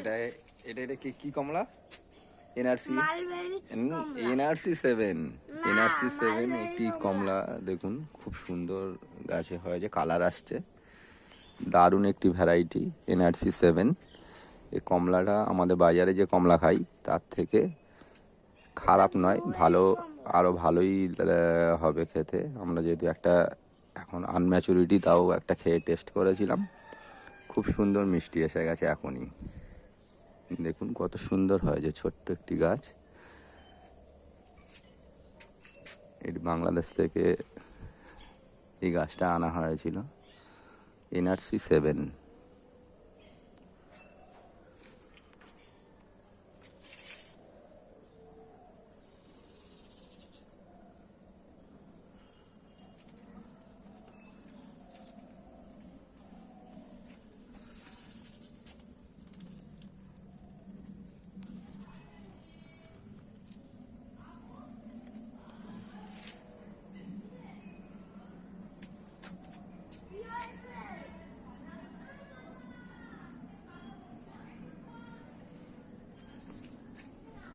এটা এটা এটা কি কি কমলা? এনআরসি মালবেরি কমলা। এনআরসি 7 না, এনআরসি 7 মালবেরি একটি কমলা। কমলা। দেখুন খুব সুন্দর গাছে হয়েছে, কালার আসছে, দারুণ একটি ভ্যারাইটি এনআরসি 7। এই কমলাটা আমাদের বাজারে যে কমলা খাই তার থেকে খারাপ নয়, ভালো, আরও ভালোই হবে খেতে। আমরা যেহেতু একটা এখন আনম্যাচুরিটি, তাও একটা খেয়ে টেস্ট করেছিলাম, খুব সুন্দর মিষ্টি এসে গেছে এখনই। দেখুন কত সুন্দর হয়েছে, ছোট্ট একটি গাছ। এটি বাংলাদেশ থেকে এই গাছটা আনা হয়েছিল, এনআরসি 7।